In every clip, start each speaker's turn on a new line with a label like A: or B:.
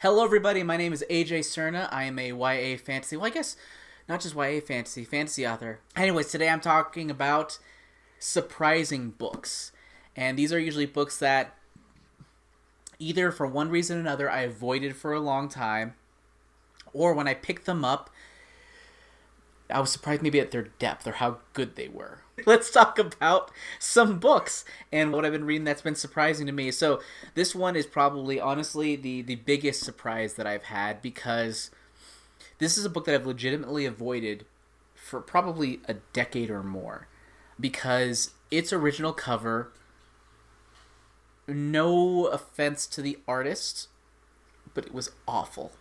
A: Hello, everybody. My name is AJ Cerna. I am a YA fantasy. Well, I guess not just YA fantasy author. Anyways, today I'm talking about surprising books. And these are usually books that either for one reason or another I avoided for a long time, or when I picked them up, I was surprised maybe at their depth or how good they were. Let's talk about some books and what I've been reading that's been surprising to me. So this one is probably, honestly, the biggest surprise that I've had, because this is a book that I've legitimately avoided for probably a decade or more. Because its original cover, no offense to the artist, but it was awful.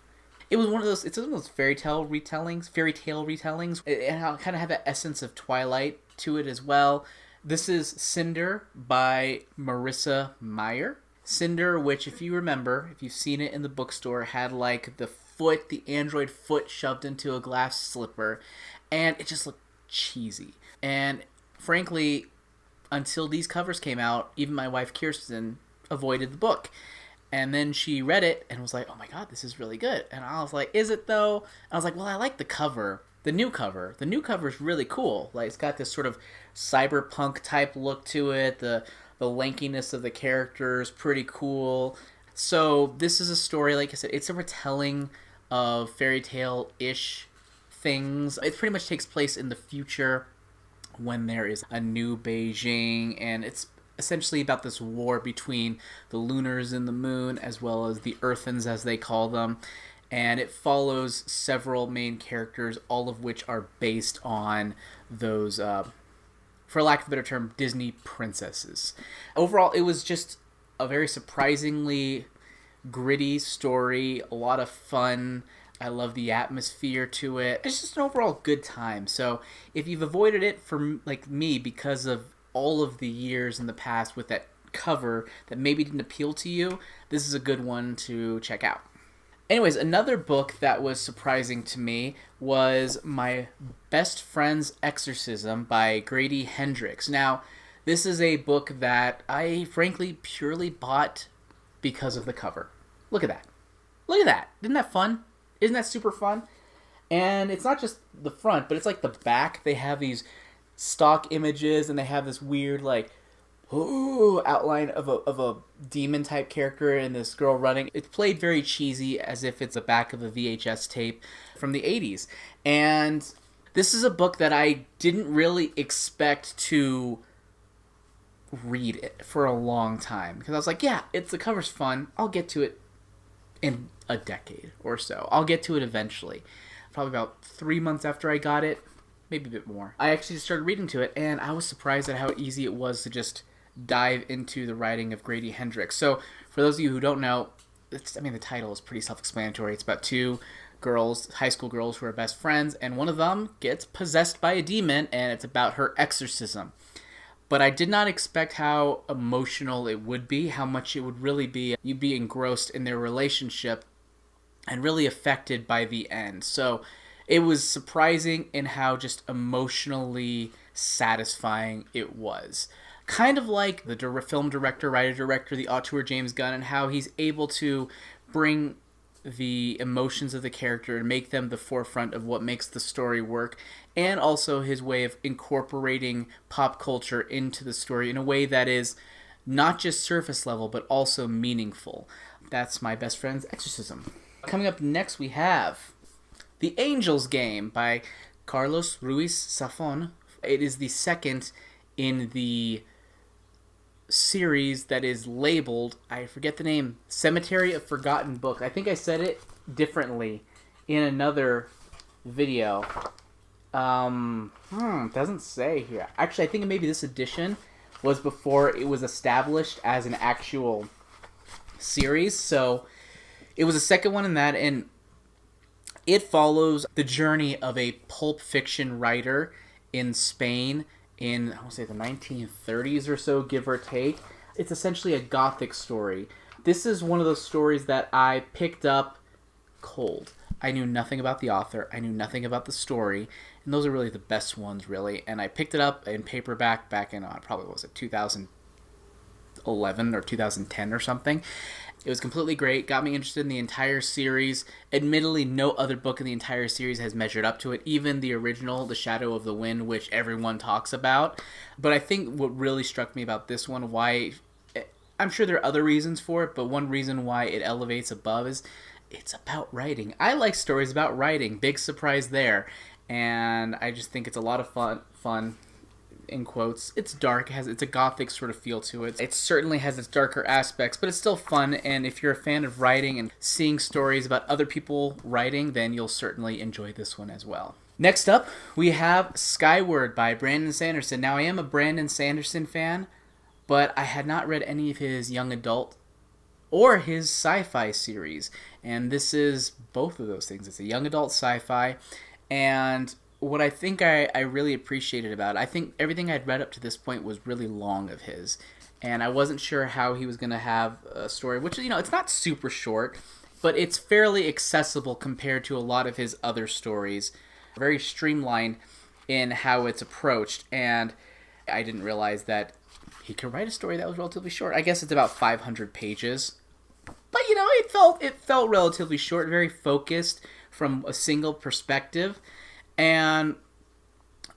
A: It was one of those. It's one of those fairy tale retellings. It kind of have that essence of Twilight to it as well. This is Cinder by Marissa Meyer. Cinder, which, if you remember, if you've seen it in the bookstore, had like the android foot shoved into a glass slipper, and it just looked cheesy. And frankly, until these covers came out, even my wife Kirsten avoided the book. And then she read it and was like, oh my god, this is really good. And I was like, is it though? And I was like, well, I like the cover. The new cover. The new cover is really cool. Like, it's got this sort of cyberpunk type look to it. The lankiness of the characters, pretty cool. So this is a story, like I said, it's a retelling of fairy tale-ish things. It pretty much takes place in the future when there is a new Beijing, and it's essentially about this war between the Lunars and the Moon, as well as the Earthens, as they call them. And it follows several main characters, all of which are based on those, for lack of a better term, Disney princesses. Overall, it was just a very surprisingly gritty story, a lot of fun. I love the atmosphere to it. It's just an overall good time. So if you've avoided it for like me because of all of the years in the past with that cover that maybe didn't appeal to you, this is a good one to check out. Anyways, another book that was surprising to me was My Best Friend's Exorcism by Grady Hendrix. Now, this is a book that I frankly purely bought because of the cover. Look at that. Look at that. Isn't that fun? Isn't that super fun? And it's not just the front, but it's like the back. They have these stock images, and they have this weird like outline of a demon type character and this girl running. It's played very cheesy, as if it's the back of a VHS tape from the 80s. And this is a book that I didn't really expect to read it for a long time, because I was like, yeah, the cover's fun, I'll get to it in a decade or so. I'll get to it eventually. Probably about 3 months after I got it, maybe a bit more. I actually started reading to it, and I was surprised at how easy it was to just dive into the writing of Grady Hendrix. So, for those of you who don't know, the title is pretty self-explanatory. It's about two girls, high school girls, who are best friends, and one of them gets possessed by a demon, and it's about her exorcism. But I did not expect how emotional it would be, how much it would really be. You'd be engrossed in their relationship and really affected by the end. So it was surprising in how just emotionally satisfying it was. Kind of like the film director, writer-director, the auteur James Gunn, and how he's able to bring the emotions of the character and make them the forefront of what makes the story work, and also his way of incorporating pop culture into the story in a way that is not just surface level, but also meaningful. That's My Best Friend's Exorcism. Coming up next, we have The Angel's Game by Carlos Ruiz Zafón. It is the second in the series that is labeled, I forget the name, Cemetery of Forgotten Books. I think I said it differently in another video. Doesn't say here. Actually, I think maybe this edition was before it was established as an actual series. So it was the second one in that, and it follows the journey of a pulp fiction writer in Spain in, I want to say, the 1930s or so, give or take. It's essentially a gothic story. This is one of those stories that I picked up cold. I knew nothing about the author. I knew nothing about the story. And those are really the best ones, really. And I picked it up in paperback back in, probably, what was it, 2011 or 2010 or something. It was completely great, got me interested in the entire series. Admittedly, no other book in the entire series has measured up to it, even the original, The Shadow of the Wind, which everyone talks about. But I think what really struck me about this one, why, I'm sure there are other reasons for it, but one reason why it elevates above is it's about writing. I like stories about writing. Big surprise there. And I just think it's a lot of fun in quotes. It's dark, it's a gothic sort of feel to it. It certainly has its darker aspects, but it's still fun, and if you're a fan of writing and seeing stories about other people writing, then you'll certainly enjoy this one as well. Next up, we have Skyward by Brandon Sanderson. Now, I am a Brandon Sanderson fan, but I had not read any of his young adult or his sci-fi series, and this is both of those things. It's a young adult sci-fi, and what I think I really appreciated about it, I think everything I'd read up to this point was really long of his, and I wasn't sure how he was going to have a story, which, it's not super short, but it's fairly accessible compared to a lot of his other stories. Very streamlined in how it's approached, and I didn't realize that he could write a story that was relatively short. I guess it's about 500 pages, but, it felt relatively short, very focused from a single perspective. And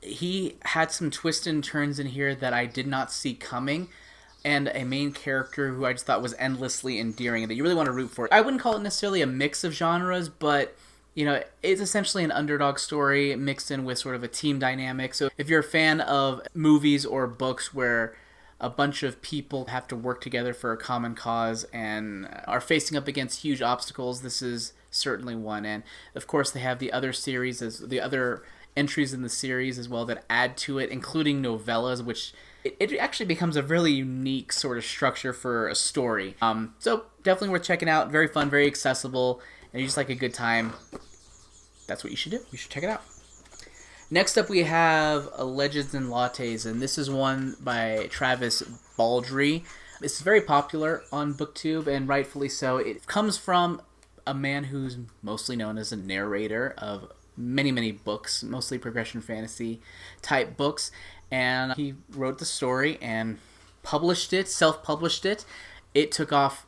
A: he had some twists and turns in here that I did not see coming, and a main character who I just thought was endlessly endearing and that you really want to root for. I wouldn't call it necessarily a mix of genres, but it's essentially an underdog story mixed in with sort of a team dynamic. So if you're a fan of movies or books where a bunch of people have to work together for a common cause and are facing up against huge obstacles, this is certainly one. And of course they have the other entries in the series as well that add to it, including novellas, which it actually becomes a really unique sort of structure for a story. So definitely worth checking out. Very fun, very accessible, and you just like a good time. That's what you should do. You should check it out. Next up, we have Legends and Lattes, and this is one by Travis Baldree. It's very popular on BookTube, and rightfully so. It comes from a man who's mostly known as a narrator of many, many books, mostly progression fantasy type books, and he wrote the story and published it, self-published it. It took off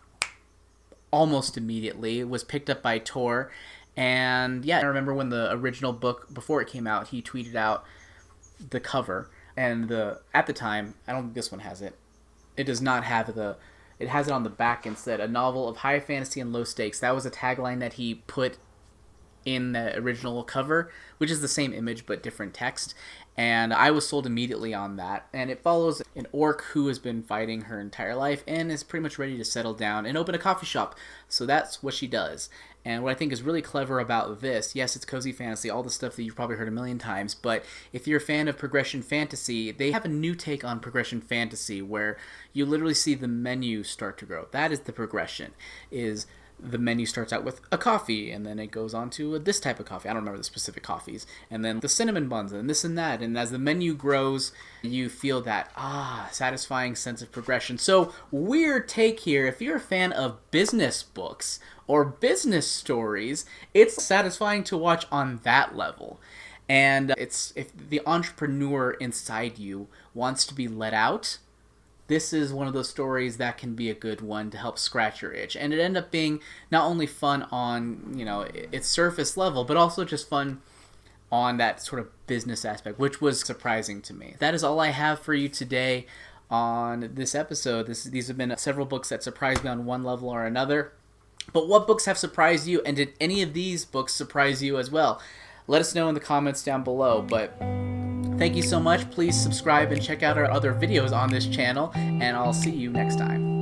A: almost immediately. It was picked up by Tor. And yeah, I remember when the original book, before it came out, he tweeted out the cover, and at the time, I don't think this one has it. It does not have it has it on the back instead. A novel of high fantasy and low stakes. That was a tagline that he put in the original cover, which is the same image but different text. And I was sold immediately on that. And it follows an orc who has been fighting her entire life and is pretty much ready to settle down and open a coffee shop. So that's what she does. And what I think is really clever about this, yes, it's cozy fantasy, all the stuff that you've probably heard a million times, but if you're a fan of progression fantasy, they have a new take on progression fantasy where you literally see the menu start to grow. That is the progression, is the menu starts out with a coffee, and then it goes on to this type of coffee. I don't remember the specific coffees. And then the cinnamon buns, and this and that. And as the menu grows, you feel that, satisfying sense of progression. So, weird take here. If you're a fan of business books or business stories, it's satisfying to watch on that level. And if the entrepreneur inside you wants to be let out, this is one of those stories that can be a good one to help scratch your itch. And it ended up being not only fun on, its surface level, but also just fun on that sort of business aspect, which was surprising to me. That is all I have for you today on this episode. These have been several books that surprised me on one level or another. But what books have surprised you, and did any of these books surprise you as well? Let us know in the comments down below. But thank you so much. Please subscribe and check out our other videos on this channel, and I'll see you next time.